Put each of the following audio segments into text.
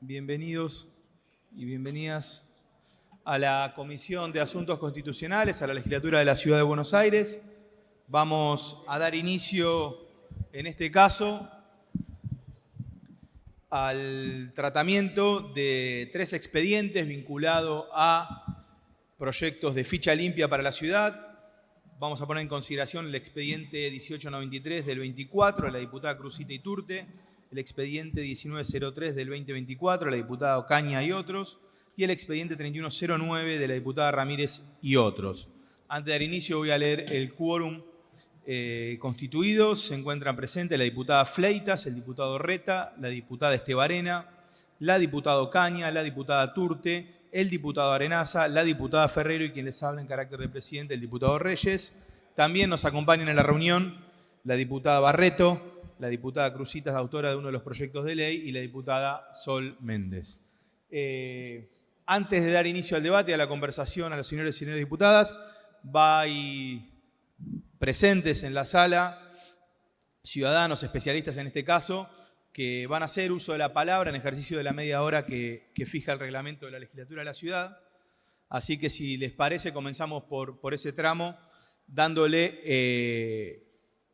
Bienvenidos y bienvenidas a la Comisión de Asuntos Constitucionales, a la Legislatura de la Ciudad de Buenos Aires. Vamos a dar inicio, en este caso, al tratamiento de 3 expedientes vinculados a proyectos de ficha limpia para la ciudad. Vamos a poner en consideración el expediente 1893 del 24, de la diputada Cruzita Iturte, el expediente 1903 del 2024, de la diputada Ocaña y otros, y el expediente 3109 de la diputada Ramírez y otros. Antes de dar inicio voy a leer el quórum constituido. Se encuentran presentes la diputada Fleitas, el diputado Reta, la diputada Estebarena, la diputada Ocaña, la diputada Turte, el diputado Arenaza, la diputada Ferrero y quien les habla en carácter de presidente, el diputado Reyes. También nos acompañan en la reunión la diputada Barreto, la diputada Cruzita, autora de uno de los proyectos de ley, y la diputada Sol Méndez. Antes de dar inicio al debate y a la conversación a los señores y señoras diputadas, hay presentes en la sala ciudadanos especialistas en este caso, que van a hacer uso de la palabra en ejercicio de la media hora que fija el reglamento de la legislatura de la ciudad. Así que si les parece, comenzamos por ese tramo, dándole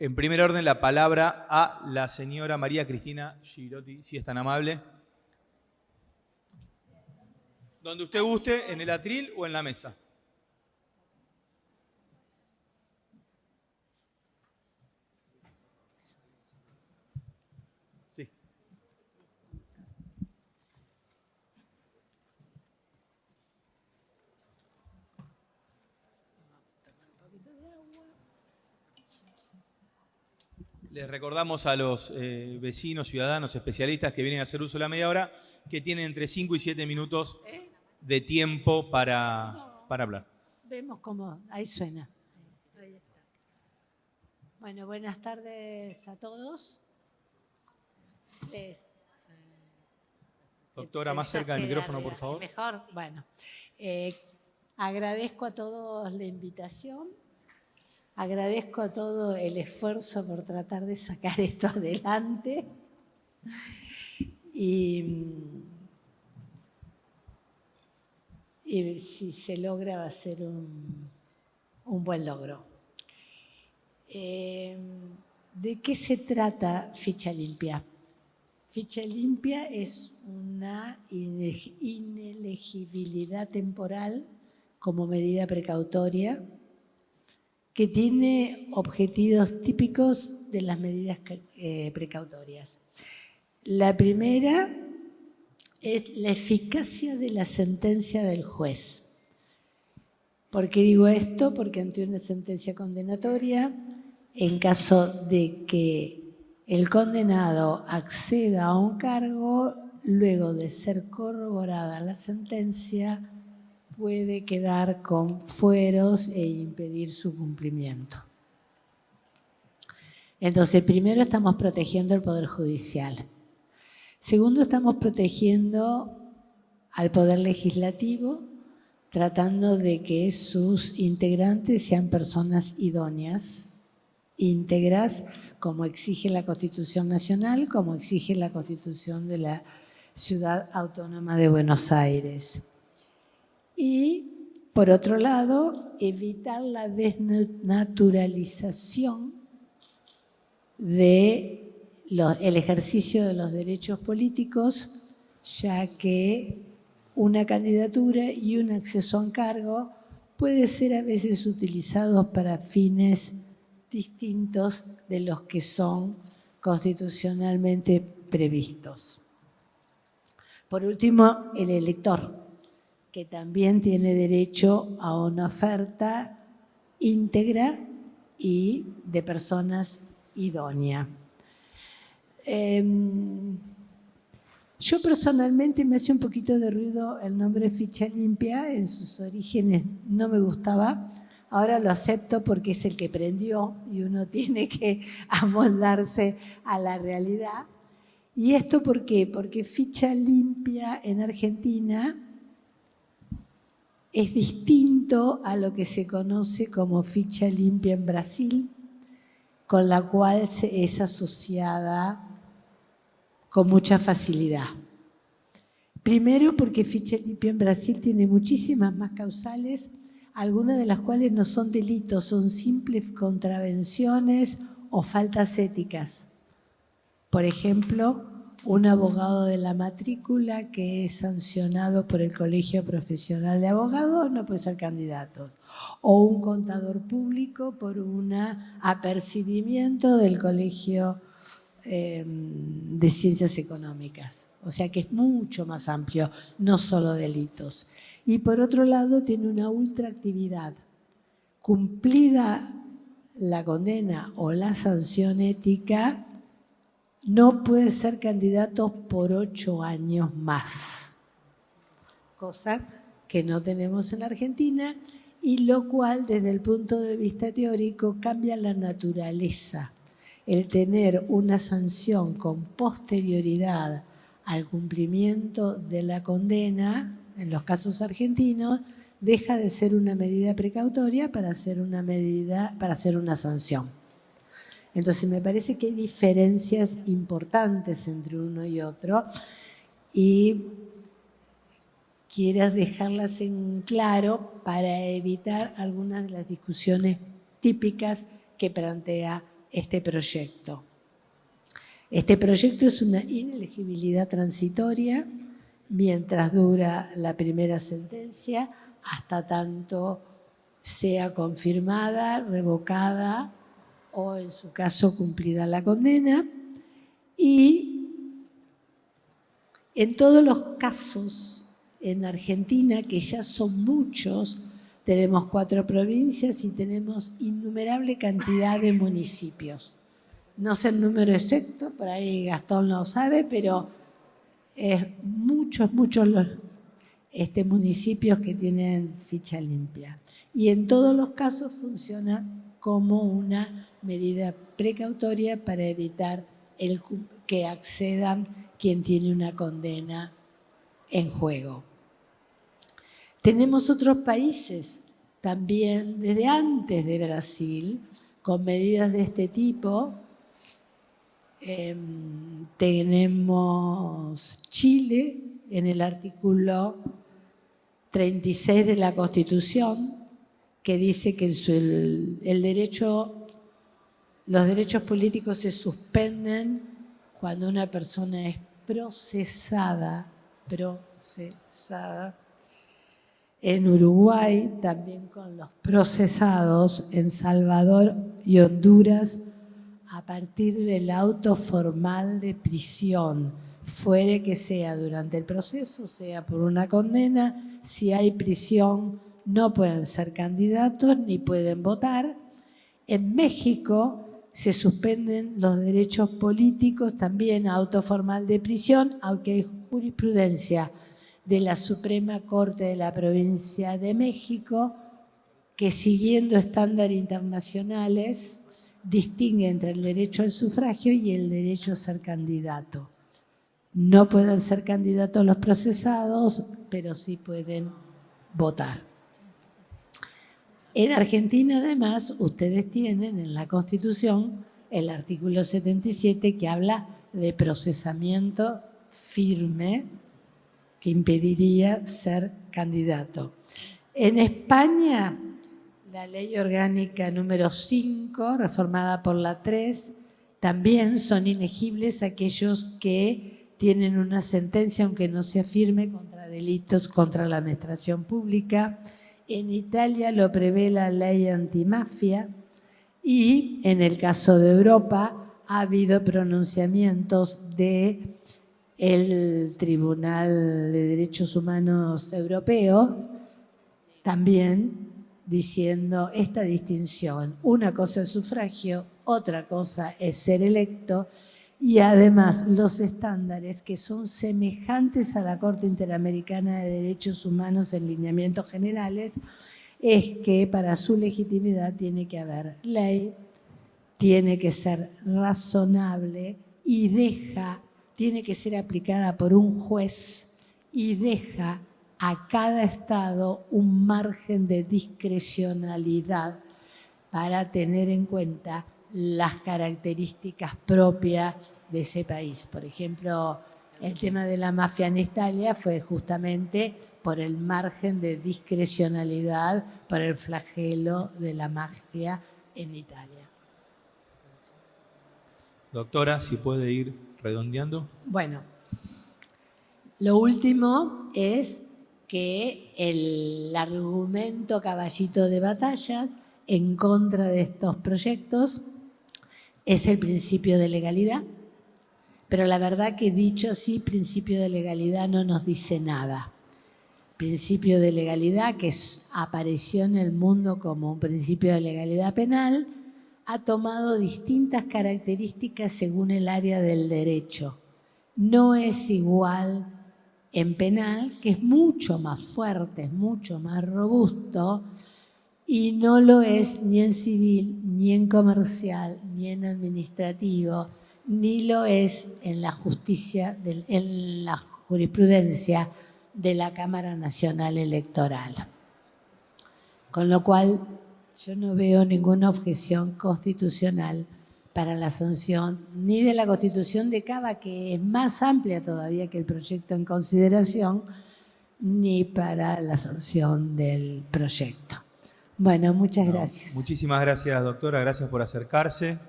en primer orden la palabra a la señora María Cristina Girotti, si es tan amable. Donde usted guste, en el atril o en la mesa. Les recordamos a los vecinos, ciudadanos, especialistas que vienen a hacer uso de la media hora que tienen entre 5 y 7 minutos de tiempo para hablar. Vemos cómo, ahí suena. Ahí está. Bueno, buenas tardes a todos. Doctora, más cerca del micrófono, por favor. Mejor, bueno. Agradezco a todos la invitación. Agradezco a todo el esfuerzo por tratar de sacar esto adelante. Y si se logra va a ser un buen logro. ¿De qué se trata Ficha Limpia? Ficha Limpia es una inelegibilidad temporal como medida precautoria que tiene objetivos típicos de las medidas precautorias. La primera es la eficacia de la sentencia del juez. ¿Por qué digo esto? Porque ante una sentencia condenatoria, en caso de que el condenado acceda a un cargo, luego de ser corroborada la sentencia, puede quedar con fueros e impedir su cumplimiento. Entonces, primero estamos protegiendo el Poder Judicial. Segundo, estamos protegiendo al Poder Legislativo, tratando de que sus integrantes sean personas idóneas, íntegras, como exige la Constitución Nacional, como exige la Constitución de la Ciudad Autónoma de Buenos Aires. Y, por otro lado, evitar la desnaturalización del ejercicio de los derechos políticos, ya que una candidatura y un acceso a un cargo puede ser a veces utilizados para fines distintos de los que son constitucionalmente previstos. Por último, el elector, que también tiene derecho a una oferta íntegra y de personas idóneas. Yo personalmente me hace un poquito de ruido el nombre Ficha Limpia, en sus orígenes no me gustaba, ahora lo acepto porque es el que prendió y uno tiene que amoldarse a la realidad. ¿Y esto por qué? Porque Ficha Limpia en Argentina es distinto a lo que se conoce como ficha limpia en Brasil, con la cual es asociada con mucha facilidad. Primero porque Ficha Limpia en Brasil tiene muchísimas más causales, algunas de las cuales no son delitos, son simples contravenciones o faltas éticas. Por ejemplo, un abogado de la matrícula que es sancionado por el Colegio Profesional de Abogados no puede ser candidato. O un contador público por un apercibimiento del Colegio de Ciencias Económicas. O sea que es mucho más amplio, no solo delitos. Y por otro lado tiene una ultraactividad. Cumplida la condena o la sanción ética, no puede ser candidato por 8 años más, cosa que no tenemos en la Argentina, y lo cual desde el punto de vista teórico cambia la naturaleza. El tener una sanción con posterioridad al cumplimiento de la condena, en los casos argentinos, deja de ser una medida precautoria para ser una sanción. Entonces me parece que hay diferencias importantes entre uno y otro y quiero dejarlas en claro para evitar algunas de las discusiones típicas que plantea este proyecto. Este proyecto es una inelegibilidad transitoria mientras dura la primera sentencia, hasta tanto sea confirmada, revocada o en su caso cumplida la condena. Y en todos los casos en Argentina, que ya son muchos, tenemos 4 provincias y tenemos innumerable cantidad de municipios. No sé el número exacto, por ahí Gastón lo sabe, pero es muchos los municipios que tienen ficha limpia. Y en todos los casos funciona como una medida precautoria para evitar que accedan quien tiene una condena en juego. Tenemos otros países también desde antes de Brasil con medidas de este tipo. Tenemos Chile en el artículo 36 de la Constitución, que dice que los derechos políticos se suspenden cuando una persona es procesada. En Uruguay, también con los procesados, en Salvador y Honduras, a partir del auto formal de prisión, fuere que sea durante el proceso, sea por una condena. Si hay prisión, no pueden ser candidatos ni pueden votar. En México se suspenden los derechos políticos, también auto formal de prisión, aunque hay jurisprudencia de la Suprema Corte de la Provincia de México que, siguiendo estándares internacionales, distingue entre el derecho al sufragio y el derecho a ser candidato. No pueden ser candidatos los procesados, pero sí pueden votar. En Argentina, además, ustedes tienen en la Constitución el artículo 77 que habla de procesamiento firme que impediría ser candidato. En España, la Ley Orgánica número 5, reformada por la 3, también son inegibles aquellos que tienen una sentencia, aunque no sea firme, contra delitos contra la administración pública. En Italia lo prevé la ley antimafia y en el caso de Europa ha habido pronunciamientos del Tribunal de Derechos Humanos Europeo también diciendo esta distinción. Una cosa es sufragio, otra cosa es ser electo, y además los estándares que son semejantes a la Corte Interamericana de Derechos Humanos en lineamientos generales es que para su legitimidad tiene que haber ley, tiene que ser razonable y tiene que ser aplicada por un juez y deja a cada Estado un margen de discrecionalidad para tener en cuenta las características propias de ese país. Por ejemplo, El tema de la mafia en Italia fue justamente por el margen de discrecionalidad, por el flagelo de la mafia en Italia. Doctora, si puede ir redondeando. Bueno, lo último es que el argumento caballito de batalla en contra de estos proyectos es el principio de legalidad, pero la verdad que dicho así, principio de legalidad no nos dice nada. Principio de legalidad que apareció en el mundo como un principio de legalidad penal, ha tomado distintas características según el área del derecho. No es igual en penal, que es mucho más fuerte, es mucho más robusto, y no lo es ni en civil, ni en comercial, ni en administrativo, ni lo es en la justicia, en la jurisprudencia de la Cámara Nacional Electoral. Con lo cual, yo no veo ninguna objeción constitucional para la sanción, ni de la Constitución de Cava, que es más amplia todavía que el proyecto en consideración, ni para la sanción del proyecto. Bueno, muchas gracias. Muchísimas gracias, doctora. Gracias por acercarse.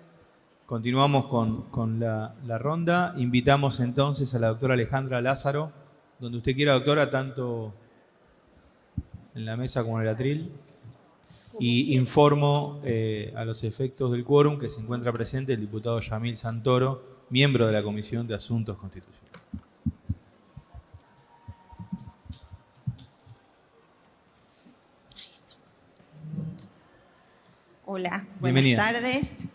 Continuamos con la ronda. Invitamos entonces a la doctora Alejandra Lázaro, donde usted quiera, doctora, tanto en la mesa como en el atril. Y informo a los efectos del quórum que se encuentra presente el diputado Yamil Santoro, miembro de la Comisión de Asuntos Constitucionales. Hola, Bienvenida. buenas tardes.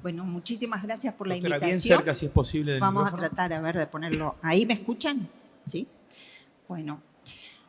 Bueno, muchísimas gracias por la Doctora, invitación. bien cerca, si es posible, del Vamos micrófono. a tratar, a ver, de ponerlo. ¿Ahí me escuchan? ¿Sí? Bueno,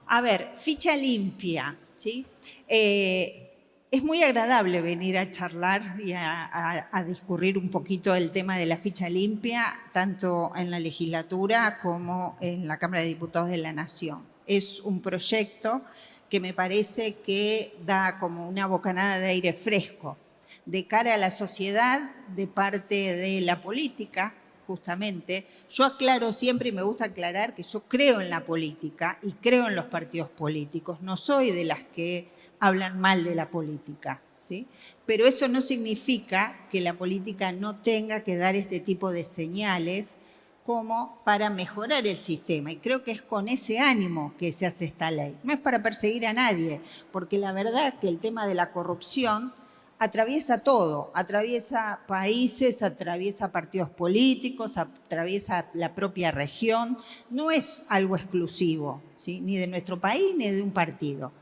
a ver, ficha limpia, ¿sí? Es muy agradable venir a charlar y a discurrir un poquito el tema de la ficha limpia, tanto en la legislatura como en la Cámara de Diputados de la Nación. Es un proyecto que me parece que da como una bocanada de aire fresco de cara a la sociedad, de parte de la política, justamente. Yo aclaro siempre, y me gusta aclarar, que yo creo en la política y creo en los partidos políticos. No soy de las que hablan mal de la política, ¿sí? Pero eso no significa que la política no tenga que dar este tipo de señales como para mejorar el sistema. Y creo que es con ese ánimo que se hace esta ley. No es para perseguir a nadie, porque la verdad que el tema de la corrupción atraviesa todo, atraviesa países, atraviesa partidos políticos, atraviesa la propia región. No es algo exclusivo, ¿sí? Ni de nuestro país ni de un partido.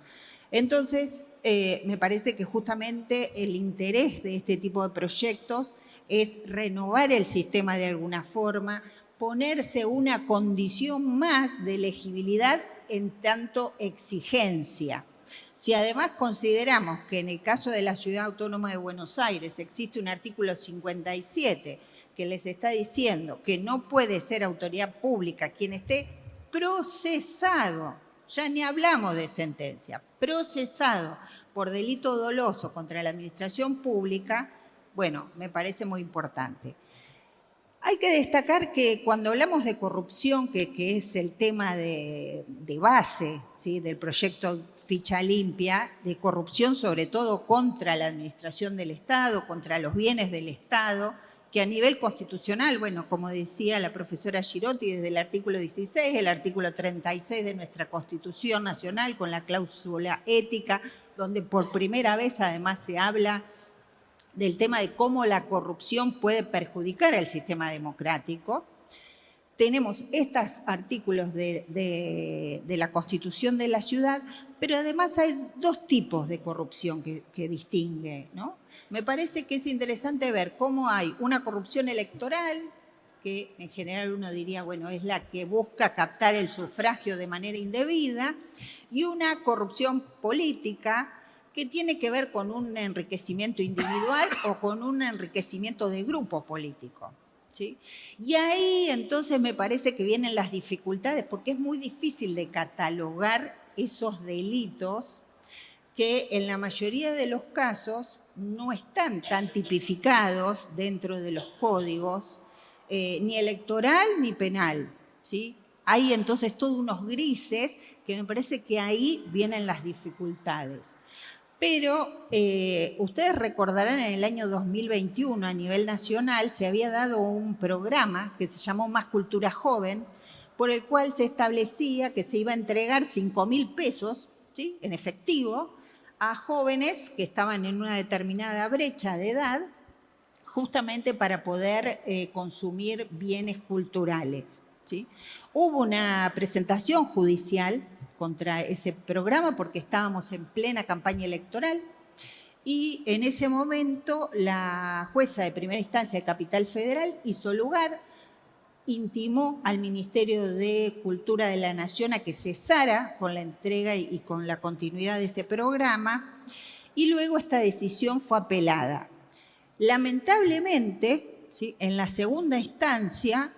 Entonces, me parece que justamente el interés de este tipo de proyectos es renovar el sistema de alguna forma, ponerse una condición más de elegibilidad en tanto exigencia. Si además consideramos que en el caso de la Ciudad Autónoma de Buenos Aires existe un artículo 57 que les está diciendo que no puede ser autoridad pública quien esté procesado, ya ni hablamos de sentencia, procesado por delito doloso contra la administración pública, bueno, me parece muy importante. Hay que destacar que cuando hablamos de corrupción, que es el tema de base, ¿sí?, del proyecto Ficha Limpia, de corrupción sobre todo contra la administración del Estado, contra los bienes del Estado, que a nivel constitucional, bueno, como decía la profesora Girotti, desde el artículo 16, el artículo 36 de nuestra Constitución Nacional, con la cláusula ética, donde por primera vez además se habla del tema de cómo la corrupción puede perjudicar al sistema democrático. Tenemos estos artículos de la Constitución de la ciudad, pero además hay dos tipos de corrupción que distingue, ¿no? Me parece que es interesante ver cómo hay una corrupción electoral, que en general uno diría, bueno, es la que busca captar el sufragio de manera indebida, y una corrupción política, que tiene que ver con un enriquecimiento individual o con un enriquecimiento de grupo político, ¿sí? Y ahí entonces me parece que vienen las dificultades, porque es muy difícil de catalogar esos delitos que en la mayoría de los casos no están tan tipificados dentro de los códigos, ni electoral ni penal, ¿sí? Hay entonces todos unos grises que me parece que ahí vienen las dificultades. Pero ustedes recordarán en el año 2021 a nivel nacional se había dado un programa que se llamó Más Cultura Joven, por el cual se establecía que se iba a entregar 5.000 pesos, ¿sí?, en efectivo a jóvenes que estaban en una determinada brecha de edad, justamente para poder consumir bienes culturales, ¿sí? Hubo una presentación judicial contra ese programa porque estábamos en plena campaña electoral y en ese momento la jueza de primera instancia de Capital Federal hizo lugar, intimó al Ministerio de Cultura de la Nación a que cesara con la entrega y con la continuidad de ese programa, y luego esta decisión fue apelada. Lamentablemente, ¿sí?, en la segunda instancia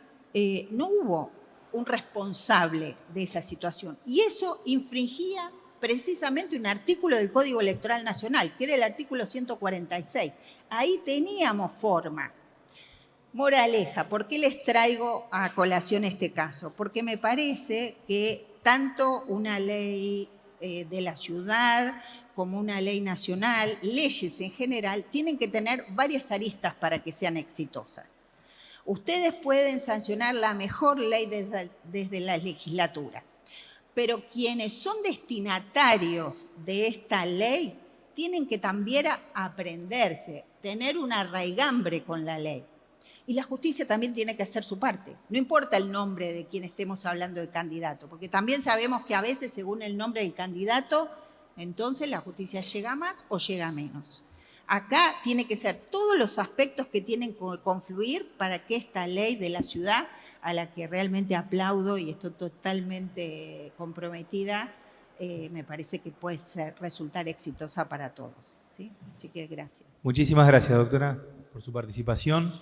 no hubo un responsable de esa situación, y eso infringía precisamente un artículo del Código Electoral Nacional, que era el artículo 146. Ahí teníamos forma. Moraleja, ¿por qué les traigo a colación este caso? Porque me parece que tanto una ley de la ciudad como una ley nacional, leyes en general, tienen que tener varias aristas para que sean exitosas. Ustedes pueden sancionar la mejor ley desde la legislatura, pero quienes son destinatarios de esta ley tienen que también aprenderse, tener una raigambre con la ley. Y la justicia también tiene que hacer su parte. No importa el nombre de quien estemos hablando de candidato, porque también sabemos que a veces, según el nombre del candidato, entonces la justicia llega más o llega menos. Acá tiene que ser todos los aspectos que tienen que confluir para que esta ley de la ciudad, a la que realmente aplaudo y estoy totalmente comprometida, me parece que puede resultar exitosa para todos, ¿sí? Así que gracias. Muchísimas gracias, doctora, por su participación.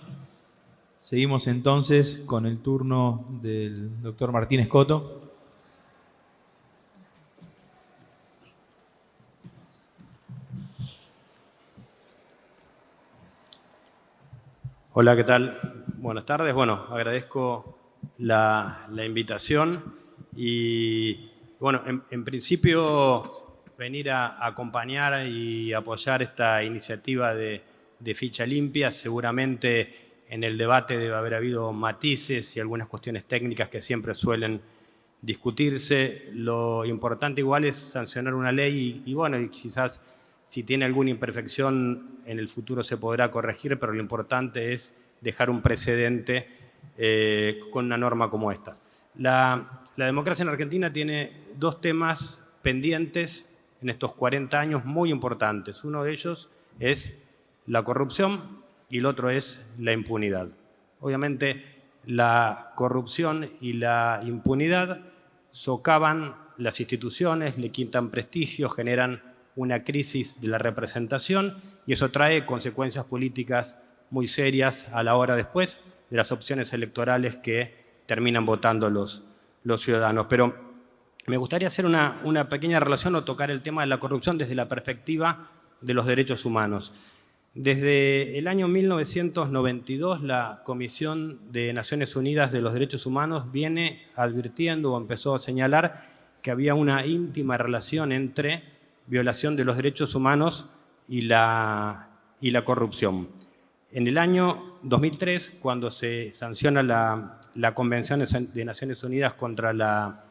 Seguimos entonces con el turno del doctor Martín Escoto. Hola, ¿qué tal? Buenas tardes. Bueno, agradezco la invitación y, bueno, en principio venir a acompañar y apoyar esta iniciativa de ficha limpia. Seguramente en el debate debe haber habido matices y algunas cuestiones técnicas que siempre suelen discutirse. Lo importante igual es sancionar una ley y bueno, y quizás si tiene alguna imperfección en el futuro se podrá corregir, pero lo importante es dejar un precedente con una norma como esta. La democracia en Argentina tiene dos temas pendientes en estos 40 años muy importantes. Uno de ellos es la corrupción y el otro es la impunidad. Obviamente, la corrupción y la impunidad socavan las instituciones, le quitan prestigio, generan una crisis de la representación y eso trae consecuencias políticas muy serias a la hora después de las opciones electorales que terminan votando los ciudadanos. Pero me gustaría hacer una pequeña relación o tocar el tema de la corrupción desde la perspectiva de los derechos humanos. Desde el año 1992, la Comisión de Naciones Unidas de los Derechos Humanos viene advirtiendo o empezó a señalar que había una íntima relación entre violación de los derechos humanos y la corrupción. En el año 2003, cuando se sanciona la Convención de Naciones Unidas contra la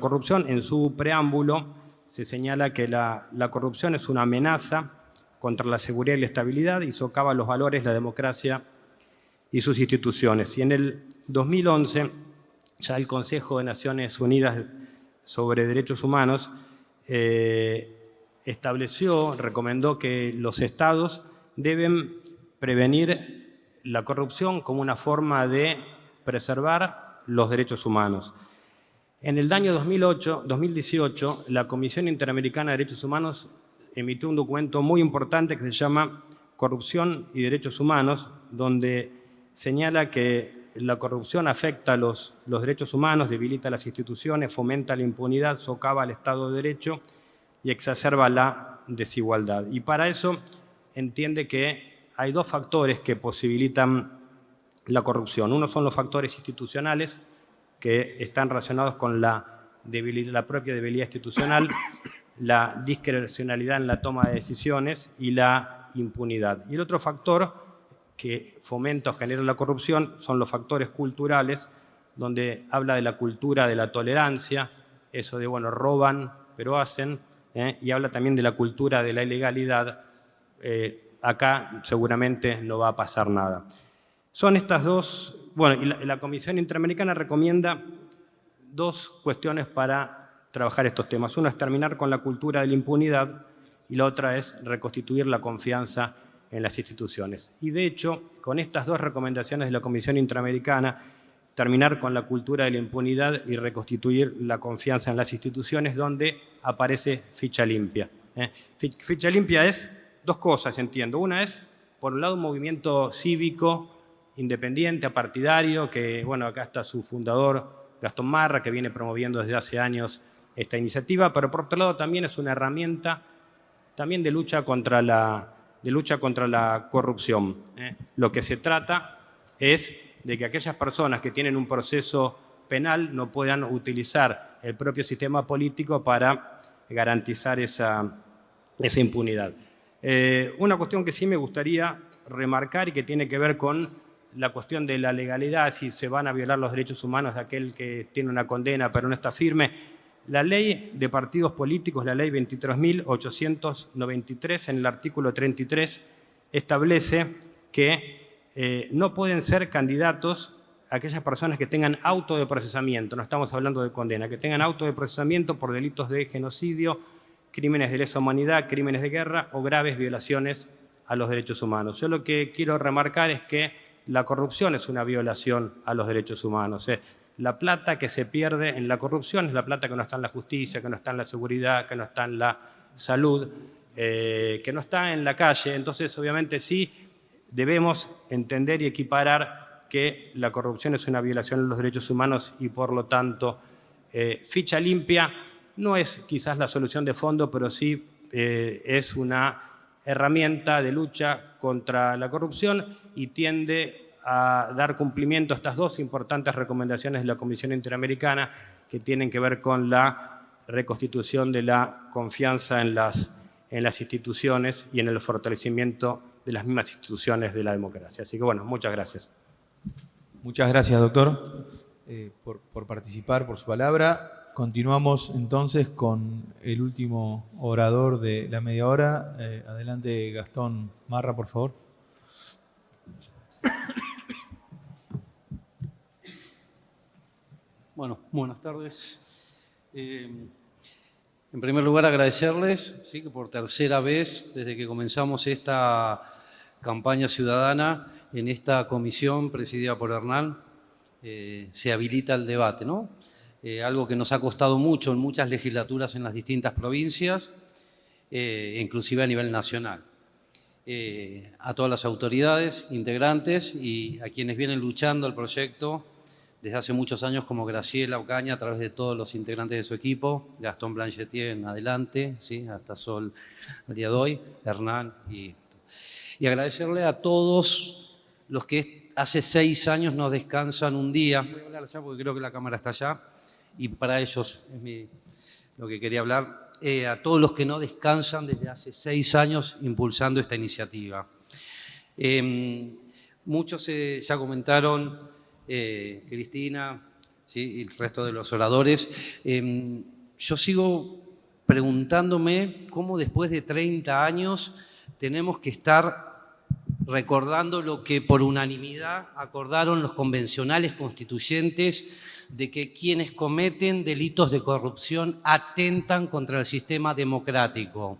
corrupción, en su preámbulo se señala que la corrupción es una amenaza contra la seguridad y la estabilidad y socava los valores, la democracia y sus instituciones. Y en el 2011, ya el Consejo de Naciones Unidas sobre Derechos Humanos recomendó que los estados deben prevenir la corrupción como una forma de preservar los derechos humanos. En el año 2018, la Comisión Interamericana de Derechos Humanos emitió un documento muy importante que se llama Corrupción y Derechos Humanos, donde señala que la corrupción afecta a los derechos humanos, debilita las instituciones, fomenta la impunidad, socava el Estado de Derecho y exacerba la desigualdad. Y para eso entiende que hay dos factores que posibilitan la corrupción. Uno son los factores institucionales, que están relacionados con la propia debilidad institucional, la discrecionalidad en la toma de decisiones y la impunidad. Y el otro factor que fomenta o genera la corrupción son los factores culturales, donde habla de la cultura de la tolerancia, eso de, bueno, roban, pero hacen, y habla también de la cultura de la ilegalidad. Acá seguramente no va a pasar nada. Son estas dos, bueno, y la Comisión Interamericana recomienda dos cuestiones para trabajar estos temas. Uno es terminar con la cultura de la impunidad y la otra es reconstituir la confianza en las instituciones. Y de hecho, con estas dos recomendaciones de la Comisión Interamericana, terminar con la cultura de la impunidad y reconstituir la confianza en las instituciones, donde aparece Ficha Limpia. Ficha Limpia es dos cosas, entiendo. Una es, por un lado, un movimiento cívico, independiente, apartidario, que, bueno, acá está su fundador, Gastón Marra, que viene promoviendo desde hace años esta iniciativa, pero por otro lado también es una herramienta también de lucha contra la corrupción. Lo que se trata es de que aquellas personas que tienen un proceso penal no puedan utilizar el propio sistema político para garantizar esa impunidad. Una cuestión que sí me gustaría remarcar y que tiene que ver con la cuestión de la legalidad, si se van a violar los derechos humanos de aquel que tiene una condena pero no está firme. La ley de partidos políticos, la ley 23.893, en el artículo 33, establece que no pueden ser candidatos aquellas personas que tengan auto de procesamiento, no estamos hablando de condena, que tengan auto de procesamiento por delitos de genocidio, crímenes de lesa humanidad, crímenes de guerra o graves violaciones a los derechos humanos. Yo lo que quiero remarcar es que la corrupción es una violación a los derechos humanos. La plata que se pierde en la corrupción es la plata que no está en la justicia, que no está en la seguridad, que no está en la salud, que no está en la calle. Entonces, obviamente, sí debemos entender y equiparar que la corrupción es una violación a los derechos humanos y, por lo tanto, Ficha Limpia no es quizás la solución de fondo, pero sí es una herramienta de lucha contra la corrupción y tiende a dar cumplimiento a estas dos importantes recomendaciones de la Comisión Interamericana que tienen que ver con la reconstitución de la confianza en las instituciones y en el fortalecimiento de las mismas instituciones de la democracia. Así que, bueno, muchas gracias. Muchas gracias, doctor, por participar, por su palabra. Continuamos entonces con el último orador de la media hora. Adelante, Gastón Marra, por favor. Bueno, buenas tardes. En primer lugar, agradecerles, ¿sí?, que por tercera vez, desde que comenzamos esta campaña ciudadana, en esta comisión presidida por Hernán, se habilita el debate, ¿no? Algo que nos ha costado mucho en muchas legislaturas en las distintas provincias, inclusive a nivel nacional. A todas las autoridades integrantes y a quienes vienen luchando el proyecto desde hace muchos años, como Graciela Ocaña, a través de todos los integrantes de su equipo, Gastón Blanchetier en adelante, ¿sí?, hasta Sol el día de hoy, Hernán, y agradecerle a todos los que hace 6 años no descansan un día. Voy a hablar allá porque creo que la cámara está allá, y para ellos es lo que quería hablar. A todos los que no descansan desde hace 6 años impulsando esta iniciativa. Muchos ya comentaron, Cristina, ¿sí?, y el resto de los oradores. Yo sigo preguntándome cómo después de 30 años tenemos que estar recordando lo que por unanimidad acordaron los convencionales constituyentes, de que quienes cometen delitos de corrupción atentan contra el sistema democrático.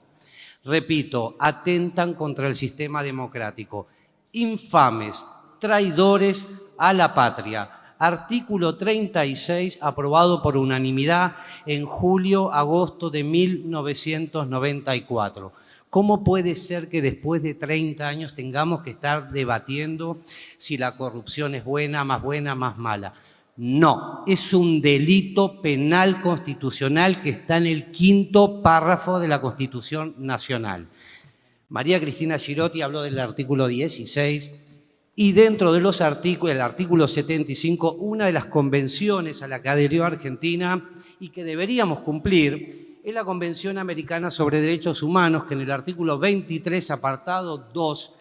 Repito, atentan contra el sistema democrático. Infames, traidores a la patria. Artículo 36, aprobado por unanimidad en julio-agosto de 1994. ¿Cómo puede ser que después de 30 años tengamos que estar debatiendo si la corrupción es buena, más mala? No, es un delito penal constitucional que está en el 5º párrafo de la Constitución Nacional. María Cristina Girotti habló del artículo 16, y dentro de los artículos, el artículo 75, una de las convenciones a la que adhirió Argentina y que deberíamos cumplir es la Convención Americana sobre Derechos Humanos, que en el artículo 23, apartado 2,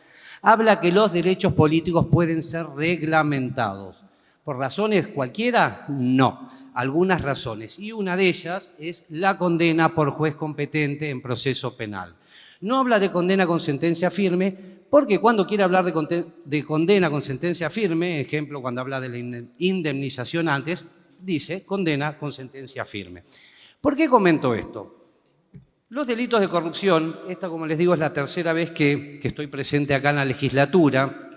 habla que los derechos políticos pueden ser reglamentados. ¿Por razones cualquiera? No. Algunas razones. Y una de ellas es la condena por juez competente en proceso penal. No habla de condena con sentencia firme, porque cuando quiere hablar de condena con sentencia firme, ejemplo, cuando habla de la indemnización antes, dice condena con sentencia firme. ¿Por qué comento esto? Los delitos de corrupción, esta, como les digo, es la tercera vez que estoy presente acá en la legislatura,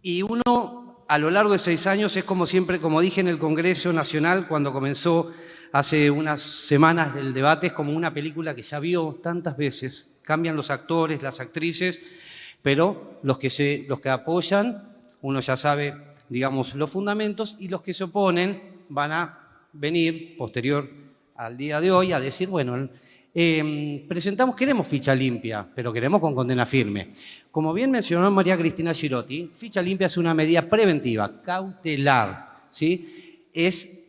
y uno, a lo largo de 6 años, es como siempre, como dije en el Congreso Nacional, cuando comenzó hace unas semanas el debate, es como una película que ya vio tantas veces. Cambian los actores, las actrices, pero los que apoyan, uno ya sabe, digamos, los fundamentos, y los que se oponen van a venir, posterior al día de hoy, a decir, bueno, queremos ficha limpia, pero queremos con condena firme. Como bien mencionó María Cristina Girotti, ficha limpia es una medida preventiva, cautelar, ¿sí? Es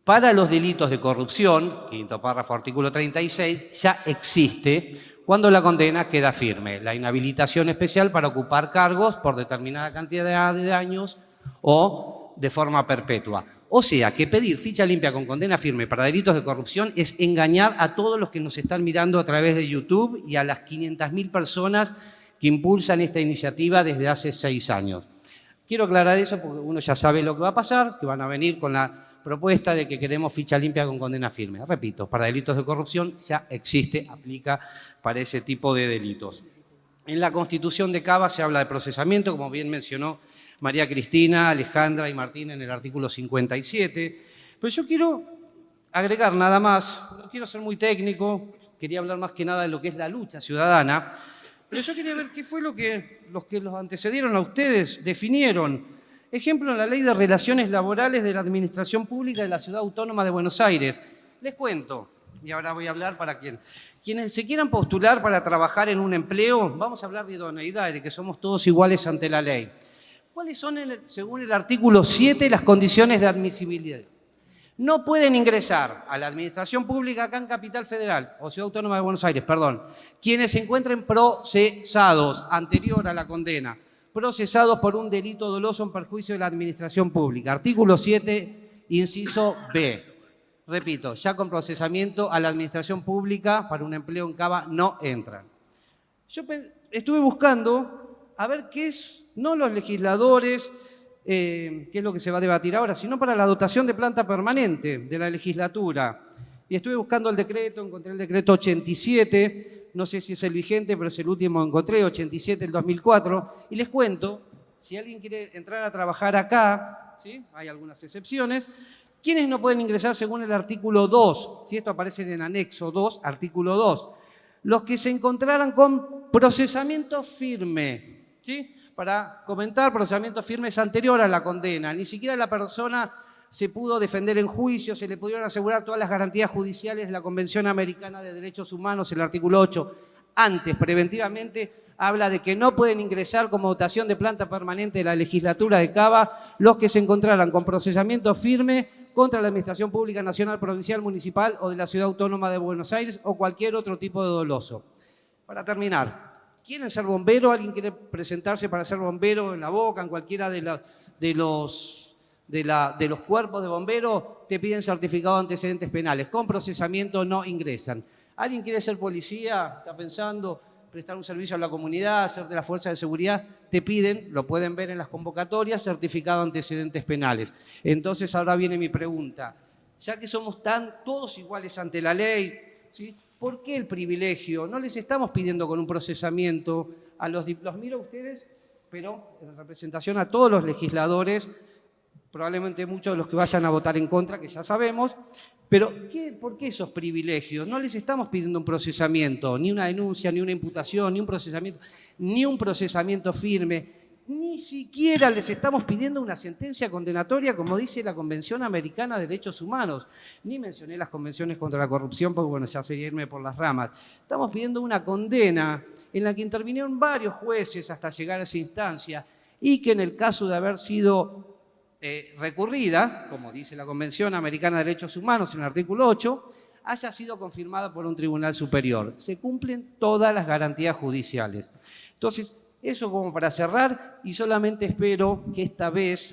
para los delitos de corrupción, quinto párrafo, artículo 36, ya existe cuando la condena queda firme. La inhabilitación especial para ocupar cargos por determinada cantidad de años o de forma perpetua. O sea, que pedir ficha limpia con condena firme para delitos de corrupción es engañar a todos los que nos están mirando a través de YouTube y a las 500.000 personas que impulsan esta iniciativa desde hace 6 años. Quiero aclarar eso porque uno ya sabe lo que va a pasar, que van a venir con la propuesta de que queremos ficha limpia con condena firme. Repito, para delitos de corrupción ya existe, aplica para ese tipo de delitos. En la Constitución de Cava se habla de procesamiento, como bien mencionó María Cristina, Alejandra y Martín en el artículo 57. Pero yo quiero agregar nada más, no quiero ser muy técnico, quería hablar más que nada de lo que es la lucha ciudadana, pero yo quería ver qué fue lo que los antecedieron a ustedes definieron. Ejemplo, en la Ley de Relaciones Laborales de la Administración Pública de la Ciudad Autónoma de Buenos Aires. Les cuento, y ahora voy a hablar para quienes se quieran postular para trabajar en un empleo, vamos a hablar de idoneidad, de que somos todos iguales ante la ley. ¿Cuáles son, según el artículo 7, las condiciones de admisibilidad? No pueden ingresar a la administración pública acá en Capital Federal, o Ciudad Autónoma de Buenos Aires, perdón, quienes se encuentren procesados anterior a la condena, procesados por un delito doloso en perjuicio de la administración pública. Artículo 7, inciso B. Repito, ya con procesamiento a la administración pública para un empleo en Cava no entran. Yo estuve buscando a ver qué es, no los legisladores, qué es lo que se va a debatir ahora, sino para la dotación de planta permanente de la legislatura. Y estuve buscando el decreto, encontré el decreto 87, no sé si es el vigente, pero es el último que encontré, 87 del 2004, y les cuento, si alguien quiere entrar a trabajar acá, ¿sí? Hay algunas excepciones, ¿quiénes no pueden ingresar según el artículo 2? Si esto aparece en el anexo 2, artículo 2. Los que se encontraran con procesamiento firme, ¿sí? Para comentar, procesamiento firme es anterior a la condena, ni siquiera la persona se pudo defender en juicio, se le pudieron asegurar todas las garantías judiciales de la Convención Americana de Derechos Humanos, el artículo 8. Antes, preventivamente, habla de que no pueden ingresar como dotación de planta permanente de la legislatura de Cava los que se encontraran con procesamiento firme contra la Administración Pública Nacional, Provincial, Municipal o de la Ciudad Autónoma de Buenos Aires o cualquier otro tipo de doloso. Para terminar, ¿quieren ser bombero? ¿Alguien quiere presentarse para ser bombero en La Boca, en cualquiera de los cuerpos de bomberos? Te piden certificado de antecedentes penales. Con procesamiento no ingresan. ¿Alguien quiere ser policía? ¿Está pensando prestar un servicio a la comunidad, ser de la fuerza de seguridad? Te piden, lo pueden ver en las convocatorias, certificado de antecedentes penales. Entonces ahora viene mi pregunta. Ya que somos todos iguales ante la ley, ¿sí? ¿Por qué el privilegio? No les estamos pidiendo con un procesamiento a los miro a ustedes, pero en representación a todos los legisladores, probablemente muchos de los que vayan a votar en contra, que ya sabemos, pero ¿por qué esos privilegios? No les estamos pidiendo un procesamiento, ni una denuncia, ni una imputación, ni un procesamiento firme, ni siquiera les estamos pidiendo una sentencia condenatoria, como dice la Convención Americana de Derechos Humanos. Ni mencioné las convenciones contra la corrupción, porque bueno, ya sería irme por las ramas. Estamos pidiendo una condena en la que intervinieron varios jueces hasta llegar a esa instancia, y que en el caso de haber sido recurrida, como dice la Convención Americana de Derechos Humanos en el artículo 8, haya sido confirmada por un tribunal superior. Se cumplen todas las garantías judiciales. Entonces, eso como para cerrar, y solamente espero que esta vez,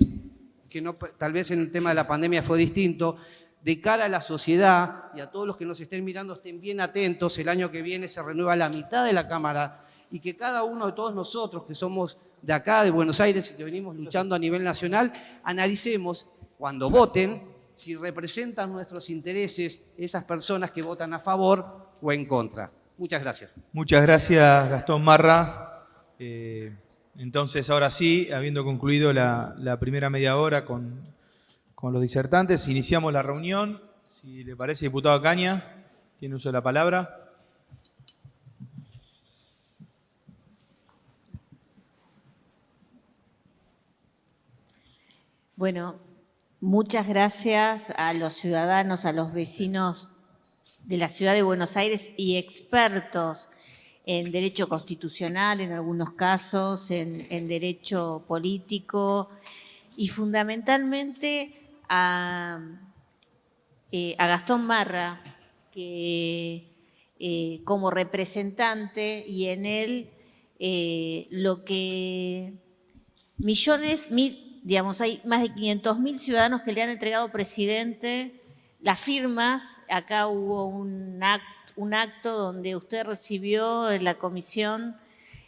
que no, tal vez en el tema de la pandemia fue distinto, de cara a la sociedad y a todos los que nos estén mirando estén bien atentos. El año que viene se renueva la mitad de la Cámara y que cada uno de todos nosotros que somos de acá, de Buenos Aires y que venimos luchando a nivel nacional, analicemos cuando voten si representan nuestros intereses esas personas que votan a favor o en contra. Muchas gracias. Muchas gracias, Gastón Marra. Entonces, ahora sí, habiendo concluido la primera media hora con los disertantes, iniciamos la reunión. Si le parece, diputado Caña, tiene uso de la palabra. Bueno, muchas gracias a los ciudadanos, a los vecinos de la ciudad de Buenos Aires y expertos en derecho constitucional, en algunos casos, en derecho político y fundamentalmente a Gastón Marra, que como representante y en él lo que millones, digamos, hay más de 500.000 ciudadanos que le han entregado, presidente, las firmas. Acá hubo un acto donde usted recibió en la comisión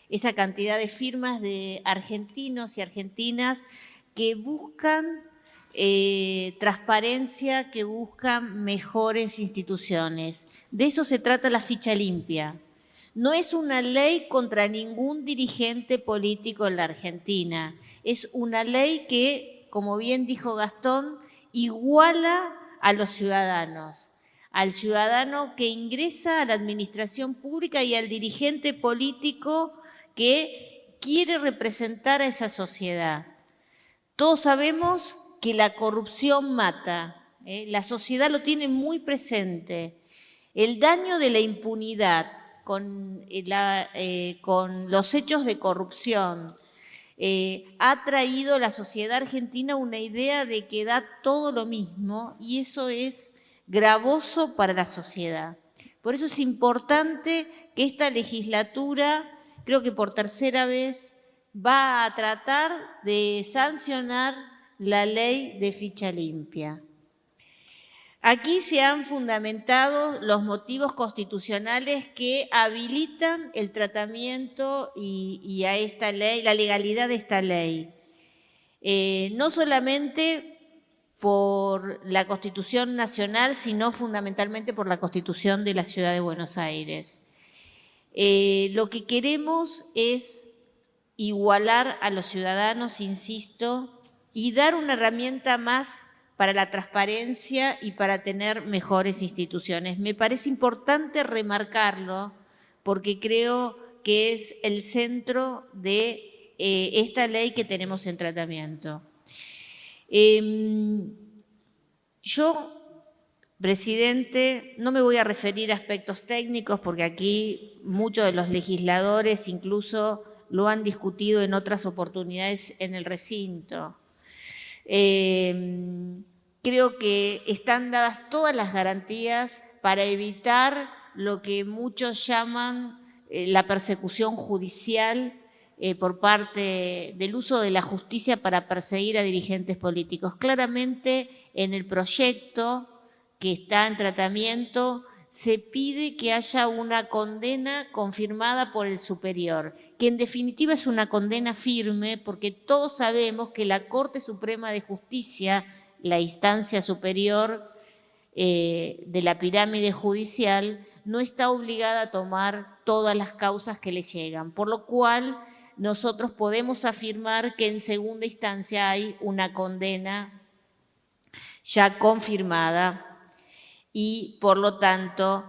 esa cantidad de firmas de argentinos y argentinas que buscan transparencia, que buscan mejores instituciones. De eso se trata la ficha limpia. No es una ley contra ningún dirigente político en la Argentina. Es una ley que, como bien dijo Gastón, iguala a los ciudadanos, al ciudadano que ingresa a la administración pública y al dirigente político que quiere representar a esa sociedad. Todos sabemos que la corrupción mata, la sociedad lo tiene muy presente. El daño de la impunidad con los hechos de corrupción ha traído a la sociedad argentina una idea de que da todo lo mismo y eso es gravoso para la sociedad. Por eso es importante que esta legislatura, creo que por tercera vez, va a tratar de sancionar la ley de ficha limpia. Aquí se han fundamentado los motivos constitucionales que habilitan el tratamiento y a esta ley, la legalidad de esta ley. No solamente por la Constitución Nacional, sino fundamentalmente por la Constitución de la Ciudad de Buenos Aires. Lo que queremos es igualar a los ciudadanos, insisto, y dar una herramienta más para la transparencia y para tener mejores instituciones. Me parece importante remarcarlo porque creo que es el centro de esta ley que tenemos en tratamiento. Yo, presidente, no me voy a referir a aspectos técnicos porque aquí muchos de los legisladores incluso lo han discutido en otras oportunidades en el recinto. Creo que están dadas todas las garantías para evitar lo que muchos llaman la persecución judicial por parte del uso de la justicia para perseguir a dirigentes políticos. Claramente en el proyecto que está en tratamiento se pide que haya una condena confirmada por el superior, que en definitiva es una condena firme porque todos sabemos que la Corte Suprema de Justicia, la instancia superior de la pirámide judicial, no está obligada a tomar todas las causas que le llegan, por lo cual nosotros podemos afirmar que en segunda instancia hay una condena ya confirmada y por lo tanto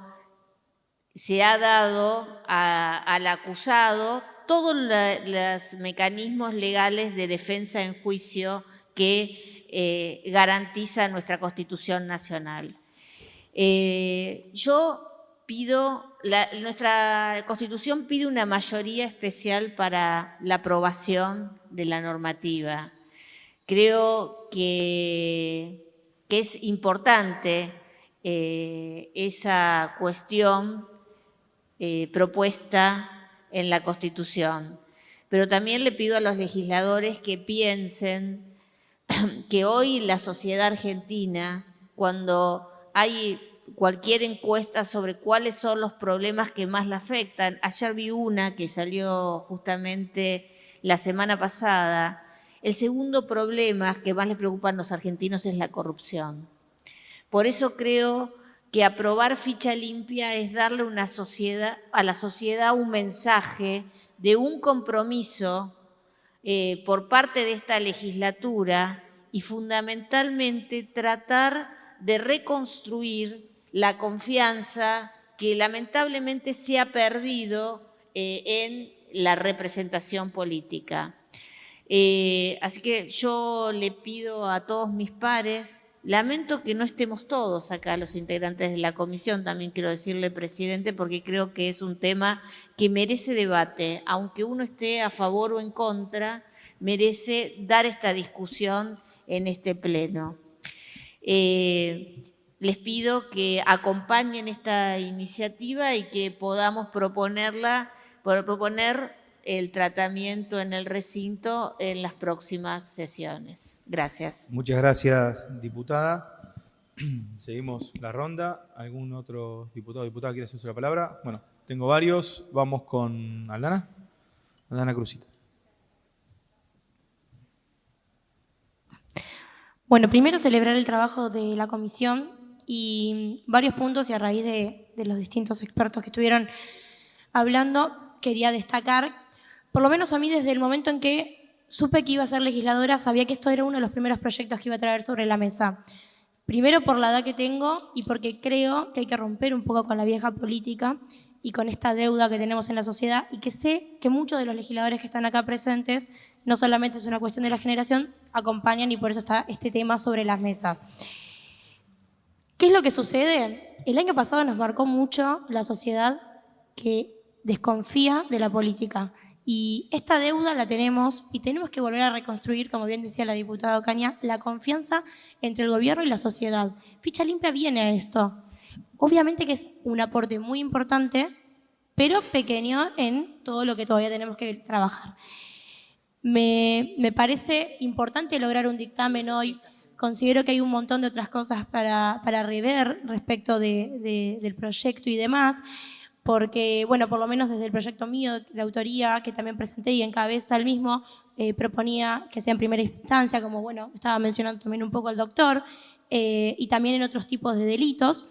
se ha dado al acusado todos los mecanismos legales de defensa en juicio que garantiza nuestra Constitución Nacional. Yo nuestra Constitución pide una mayoría especial para la aprobación de la normativa. Creo que es importante esa cuestión propuesta en la Constitución. Pero también le pido a los legisladores que piensen que hoy la sociedad argentina, cuando hay cualquier encuesta sobre cuáles son los problemas que más la afectan, ayer vi una que salió justamente la semana pasada, el segundo problema que más les preocupa a los argentinos es la corrupción. Por eso creo que aprobar ficha limpia es darle a la sociedad un mensaje de un compromiso por parte de esta legislatura y fundamentalmente tratar de reconstruir la confianza que lamentablemente se ha perdido en la representación política. Así que yo le pido a todos mis pares, lamento que no estemos todos acá, los integrantes de la comisión, también quiero decirle, presidente, porque creo que es un tema que merece debate, aunque uno esté a favor o en contra, merece dar esta discusión en este pleno. Les pido que acompañen esta iniciativa y que podamos proponer el tratamiento en el recinto en las próximas sesiones. Gracias. Muchas gracias, diputada. Seguimos la ronda. ¿Algún otro diputado o diputada quiere hacer uso de la palabra? Bueno, tengo varios. Vamos con Aldana. Aldana Cruzita. Bueno, primero celebrar el trabajo de la comisión y varios puntos, y a raíz de los distintos expertos que estuvieron hablando, quería destacar, por lo menos a mí desde el momento en que supe que iba a ser legisladora, sabía que esto era uno de los primeros proyectos que iba a traer sobre la mesa. Primero por la edad que tengo y porque creo que hay que romper un poco con la vieja política y con esta deuda que tenemos en la sociedad, y que sé que muchos de los legisladores que están acá presentes, no solamente es una cuestión de la generación, acompañan, y por eso está este tema sobre las mesas. ¿Qué es lo que sucede? El año pasado nos marcó mucho la sociedad que desconfía de la política, y esta deuda la tenemos y tenemos que volver a reconstruir, como bien decía la diputada Ocaña, la confianza entre el gobierno y la sociedad. Ficha limpia viene a esto. Obviamente que es un aporte muy importante, pero pequeño en todo lo que todavía tenemos que trabajar. Me parece importante lograr un dictamen hoy. Considero que hay un montón de otras cosas para rever respecto del proyecto y demás, porque, bueno, por lo menos desde el proyecto mío, de autoría, que también presenté y encabeza el mismo, proponía que sea en primera instancia, como, bueno, estaba mencionando también un poco el doctor, y también en otros tipos de delitos.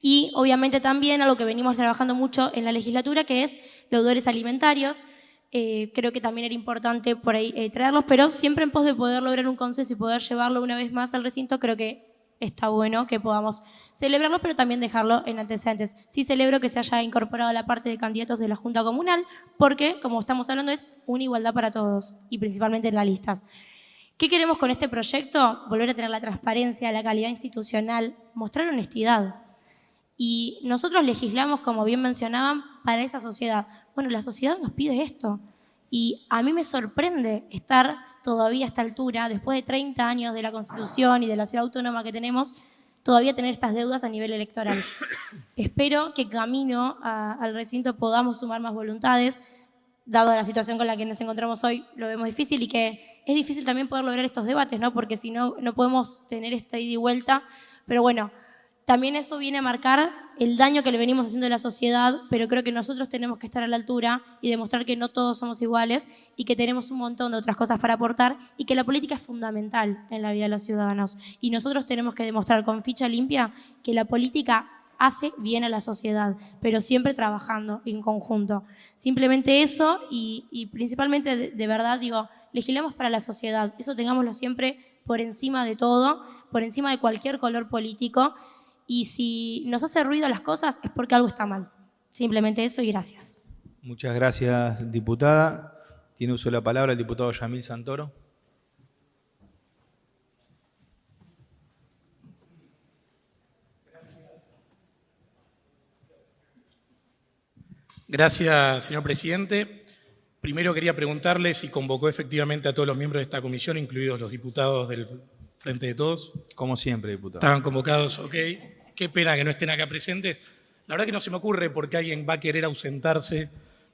Y obviamente también algo que venimos trabajando mucho en la legislatura, que es deudores alimentarios. Creo que también era importante por ahí traerlos, pero siempre en pos de poder lograr un consenso y poder llevarlo una vez más al recinto. Creo que está bueno que podamos celebrarlo, pero también dejarlo en antecedentes. Sí celebro que se haya incorporado la parte de candidatos de la Junta Comunal, porque, como estamos hablando, es una igualdad para todos, y principalmente en las listas. ¿Qué queremos con este proyecto? Volver a tener la transparencia, la calidad institucional, mostrar honestidad. Y nosotros legislamos, como bien mencionaban, para esa sociedad. Bueno, la sociedad nos pide esto. Y a mí me sorprende estar todavía a esta altura, después de 30 años de la Constitución y de la ciudad autónoma que tenemos, todavía tener estas deudas a nivel electoral. Espero que camino al recinto podamos sumar más voluntades. Dado la situación con la que nos encontramos hoy, lo vemos difícil, y que es difícil también poder lograr estos debates, ¿no? Porque si no, no podemos tener esta ida y vuelta. Pero bueno, también eso viene a marcar el daño que le venimos haciendo a la sociedad, pero creo que nosotros tenemos que estar a la altura y demostrar que no todos somos iguales y que tenemos un montón de otras cosas para aportar, y que la política es fundamental en la vida de los ciudadanos. Y nosotros tenemos que demostrar con ficha limpia que la política hace bien a la sociedad, pero siempre trabajando en conjunto. Simplemente eso, y principalmente, de verdad, digo, legislemos para la sociedad. Eso tengámoslo siempre por encima de todo, por encima de cualquier color político. Y si nos hace ruido las cosas es porque algo está mal. Simplemente eso, y gracias. Muchas gracias, diputada. Tiene uso de la palabra el diputado Yamil Santoro. Gracias, señor presidente. Primero quería preguntarle si convocó efectivamente a todos los miembros de esta comisión, incluidos los diputados del Frente de Todos. Como siempre, diputado. Estaban convocados, ok. Qué pena que no estén acá presentes. La verdad que no se me ocurre por qué alguien va a querer ausentarse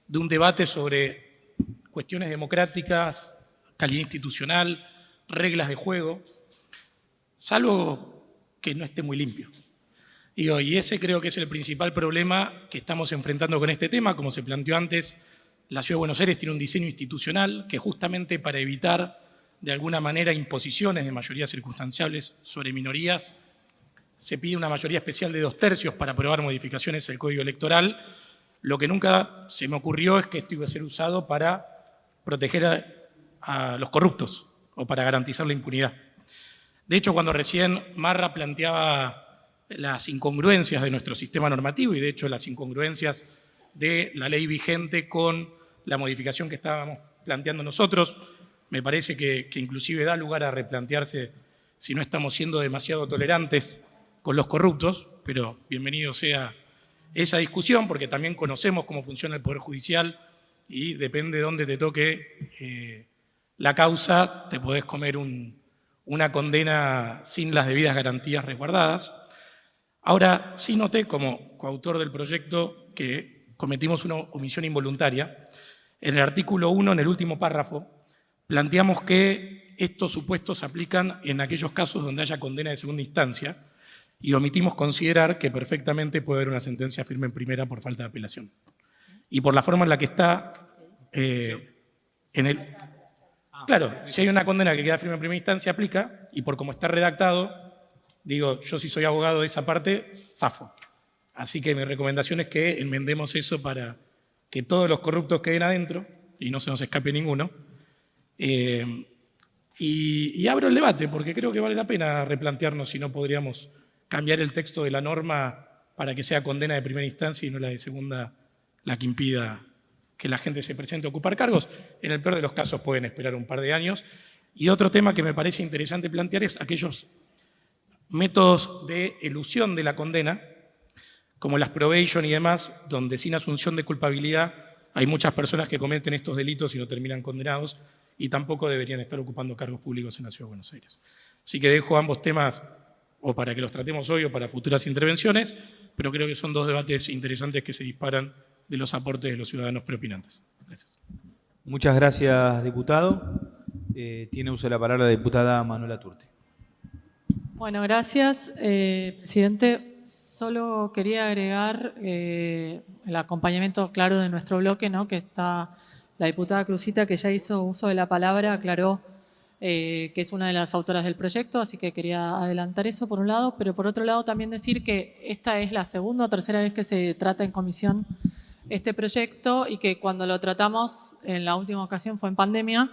de un debate sobre cuestiones democráticas, calidad institucional, reglas de juego, salvo que no esté muy limpio. Digo, y ese creo que es el principal problema que estamos enfrentando con este tema. Como se planteó antes, la Ciudad de Buenos Aires tiene un diseño institucional que justamente para evitar de alguna manera imposiciones de mayorías circunstanciales sobre minorías, se pide una mayoría especial de 2/3 para aprobar modificaciones al Código Electoral. Lo que nunca se me ocurrió es que esto iba a ser usado para proteger a los corruptos o para garantizar la impunidad. De hecho, cuando recién Marra planteaba las incongruencias de nuestro sistema normativo y de hecho las incongruencias de la ley vigente con la modificación que estábamos planteando nosotros, me parece que inclusive da lugar a replantearse si no estamos siendo demasiado tolerantes con los corruptos, pero bienvenido sea esa discusión, porque también conocemos cómo funciona el Poder Judicial y depende de dónde te toque la causa, te podés comer una condena sin las debidas garantías resguardadas. Ahora, sí noté como coautor del proyecto que cometimos una omisión involuntaria. En el artículo 1, en el último párrafo, planteamos que estos supuestos se aplican en aquellos casos donde haya condena de segunda instancia y omitimos considerar que perfectamente puede haber una sentencia firme en primera por falta de apelación. Y por la forma en la que está en el... Claro, si hay una condena que queda firme en primera instancia, aplica, y por cómo está redactado, digo, yo si soy abogado de esa parte, zafo. Así que mi recomendación es que enmendemos eso para que todos los corruptos queden adentro y no se nos escape ninguno. Y abro el debate, porque creo que vale la pena replantearnos si no podríamos cambiar el texto de la norma para que sea condena de primera instancia y no la de segunda la que impida que la gente se presente a ocupar cargos. En el peor de los casos pueden esperar un par de años. Y otro tema que me parece interesante plantear es aquellos métodos de elusión de la condena, como las probation y demás, donde sin asunción de culpabilidad hay muchas personas que cometen estos delitos y no terminan condenados y tampoco deberían estar ocupando cargos públicos en la Ciudad de Buenos Aires. Así que dejo ambos temas o para que los tratemos hoy o para futuras intervenciones, pero creo que son dos debates interesantes que se disparan de los aportes de los ciudadanos preopinantes. Gracias. Muchas gracias, diputado. Tiene uso de la palabra la diputada Manuela Turti. Bueno, gracias, presidente. Solo quería agregar el acompañamiento claro de nuestro bloque, ¿no? Que está la diputada Cruzita, que ya hizo uso de la palabra, aclaró que es una de las autoras del proyecto, así que quería adelantar eso por un lado, pero por otro lado también decir que esta es la segunda o tercera vez que se trata en comisión este proyecto y que cuando lo tratamos en la última ocasión fue en pandemia.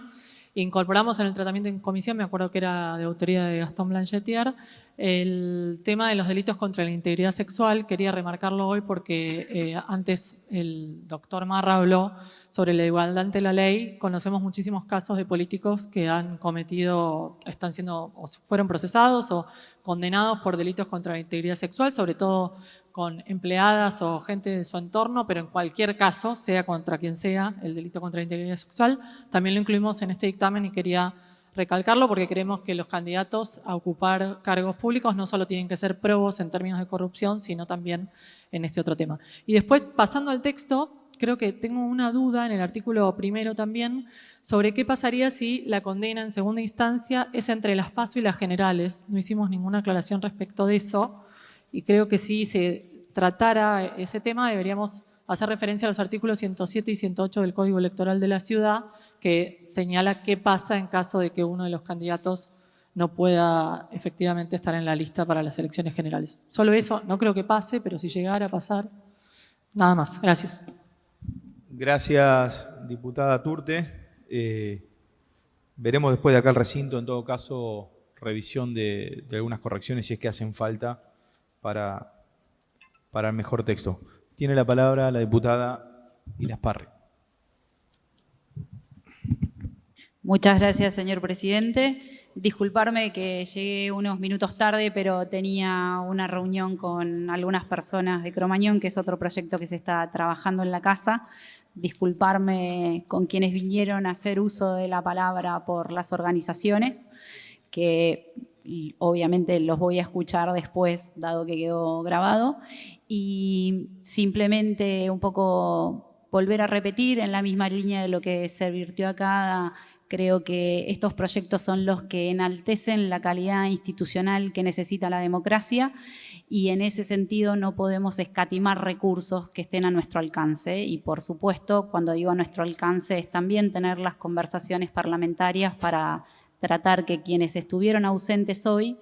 Incorporamos en el tratamiento en comisión, me acuerdo que era de autoría de Gastón Blanchetier, el tema de los delitos contra la integridad sexual. Quería remarcarlo hoy porque antes el doctor Marra habló sobre la igualdad ante la ley. Conocemos muchísimos casos de políticos que han cometido, están siendo, o fueron procesados o condenados por delitos contra la integridad sexual, sobre todo con empleadas o gente de su entorno, pero en cualquier caso, sea contra quien sea, el delito contra la integridad sexual, también lo incluimos en este dictamen y quería recalcarlo porque creemos que los candidatos a ocupar cargos públicos no solo tienen que ser probos en términos de corrupción, sino también en este otro tema. Y después, pasando al texto, creo que tengo una duda en el artículo primero también sobre qué pasaría si la condena en segunda instancia es entre las PASO y las generales. No hicimos ninguna aclaración respecto de eso y creo que si se tratara ese tema deberíamos hacer referencia a los artículos 107 y 108 del Código Electoral de la Ciudad, que señala qué pasa en caso de que uno de los candidatos no pueda efectivamente estar en la lista para las elecciones generales. Solo eso, no creo que pase, pero si llegara a pasar, nada más. Gracias. Gracias, diputada Turte. Veremos después de acá el recinto, en todo caso, revisión de algunas correcciones si es que hacen falta para el mejor texto. Tiene la palabra la diputada Ilasparri. Muchas gracias, señor presidente. disculparme que llegué unos minutos tarde, pero tenía una reunión con algunas personas de Cromañón, que es otro proyecto que se está trabajando en la casa. Disculparme con quienes vinieron a hacer uso de la palabra por las organizaciones, que obviamente los voy a escuchar después, dado que quedó grabado. Y simplemente un poco volver a repetir en la misma línea de lo que se advirtió acá. Creo que estos proyectos son los que enaltecen la calidad institucional que necesita la democracia, y en ese sentido no podemos escatimar recursos que estén a nuestro alcance. Y por supuesto, cuando digo a nuestro alcance, es también tener las conversaciones parlamentarias para tratar que quienes estuvieron ausentes hoy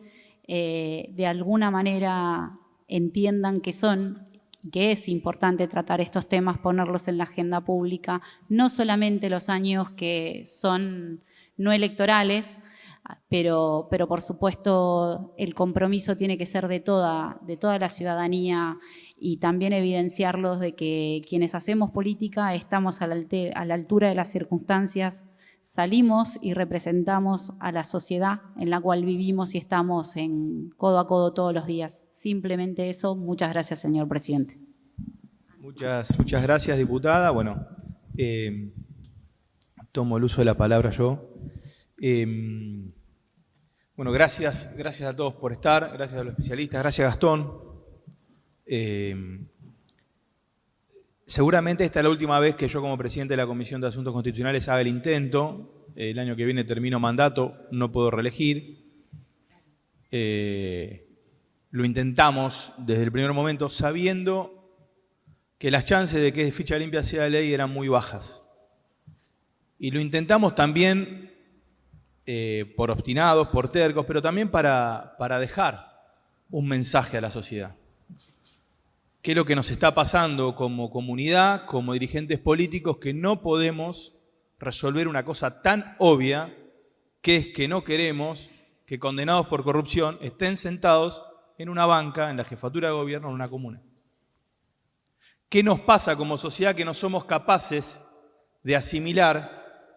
de alguna manera entiendan que es importante tratar estos temas, ponerlos en la agenda pública, no solamente los años que son no electorales, pero por supuesto el compromiso tiene que ser de toda la ciudadanía, y también evidenciarlos de que quienes hacemos política estamos a la altura de las circunstancias, salimos y representamos a la sociedad en la cual vivimos y estamos codo a codo todos los días. Simplemente eso. Muchas gracias, señor presidente. Muchas gracias, diputada. Bueno, tomo el uso de la palabra yo. Bueno, gracias a todos por estar, gracias a los especialistas, gracias Gastón. Seguramente esta es la última vez que yo, como presidente de la Comisión de Asuntos Constitucionales, haga el intento. El año que viene termino mandato, no puedo reelegir. Lo intentamos desde el primer momento, sabiendo que las chances de que ficha limpia sea ley eran muy bajas. Y lo intentamos también por obstinados, por tercos, pero también para dejar un mensaje a la sociedad. ¿Qué es lo que nos está pasando como comunidad, como dirigentes políticos, que no podemos resolver una cosa tan obvia, que es que no queremos que condenados por corrupción estén sentados en una banca, en la jefatura de gobierno, en una comuna? ¿Qué nos pasa como sociedad que no somos capaces de asimilar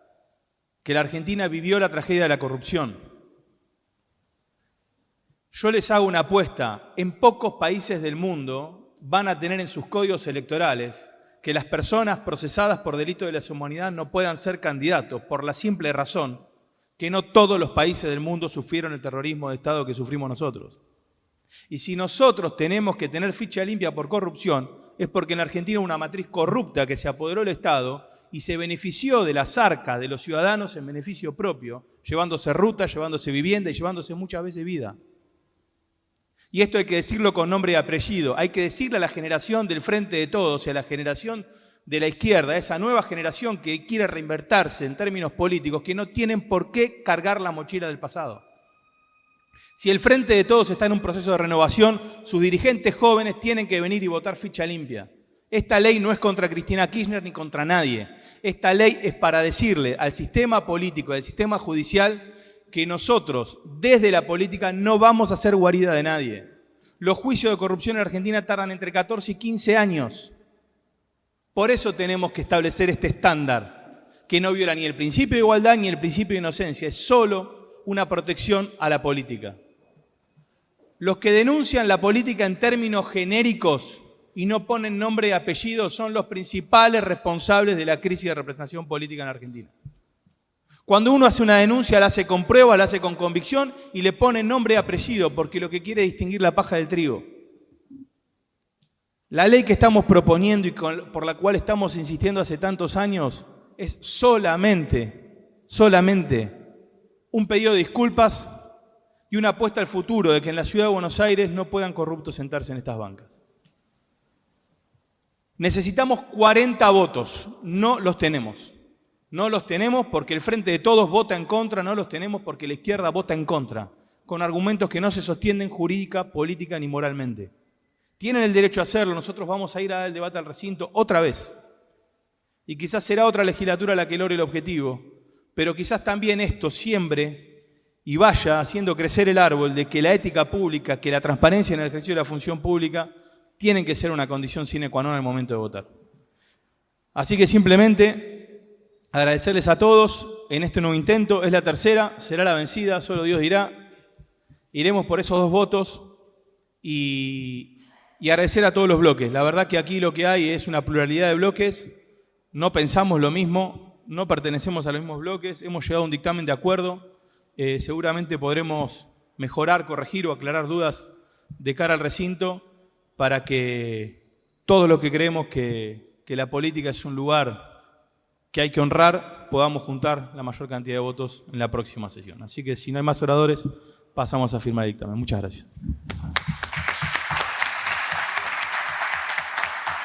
que la Argentina vivió la tragedia de la corrupción? Yo les hago una apuesta: en pocos países del mundo van a tener en sus códigos electorales que las personas procesadas por delitos de lesa humanidad no puedan ser candidatos, por la simple razón que no todos los países del mundo sufrieron el terrorismo de Estado que sufrimos nosotros. Y si nosotros tenemos que tener ficha limpia por corrupción, es porque en Argentina hubo una matriz corrupta que se apoderó del Estado y se benefició de las arcas de los ciudadanos en beneficio propio, llevándose rutas, llevándose vivienda y llevándose muchas veces vida. Y esto hay que decirlo con nombre y apellido. Hay que decirle a la generación del Frente de Todos y a la generación de la izquierda, a esa nueva generación que quiere reinvertirse en términos políticos, que no tienen por qué cargar la mochila del pasado. Si el Frente de Todos está en un proceso de renovación, sus dirigentes jóvenes tienen que venir y votar ficha limpia. Esta ley no es contra Cristina Kirchner ni contra nadie. Esta ley es para decirle al sistema político, al sistema judicial, que nosotros, desde la política, no vamos a ser guarida de nadie. Los juicios de corrupción en Argentina tardan entre 14 y 15 años. Por eso tenemos que establecer este estándar, que no viola ni el principio de igualdad ni el principio de inocencia. Es solo una protección a la política. Los que denuncian la política en términos genéricos y no ponen nombre y apellido son los principales responsables de la crisis de representación política en Argentina. Cuando uno hace una denuncia, la hace con prueba, la hace con convicción y le pone nombre y apellido, porque lo que quiere es distinguir la paja del trigo. La ley que estamos proponiendo y por la cual estamos insistiendo hace tantos años es solamente un pedido de disculpas y una apuesta al futuro de que en la ciudad de Buenos Aires no puedan corruptos sentarse en estas bancas. Necesitamos 40 votos, no los tenemos. No los tenemos porque el Frente de Todos vota en contra, no los tenemos porque la izquierda vota en contra, con argumentos que no se sostienen jurídica, política ni moralmente. Tienen el derecho a hacerlo, nosotros vamos a ir a dar el debate al recinto otra vez. Y quizás será otra legislatura la que logre el objetivo, pero quizás también esto siembre y vaya haciendo crecer el árbol de que la ética pública, que la transparencia en el ejercicio de la función pública tienen que ser una condición sine qua non al momento de votar. Así que simplemente agradecerles a todos, en este nuevo intento. Es la tercera, será la vencida, solo Dios dirá. Iremos por esos 2 votos y agradecer a todos los bloques. La verdad que aquí lo que hay es una pluralidad de bloques. No pensamos lo mismo, no pertenecemos a los mismos bloques. Hemos llegado a un dictamen de acuerdo. Seguramente podremos mejorar, corregir o aclarar dudas de cara al recinto para que todo lo que creemos que la política es un lugar que hay que honrar, podamos juntar la mayor cantidad de votos en la próxima sesión. Así que si no hay más oradores, pasamos a firmar el dictamen. Muchas gracias.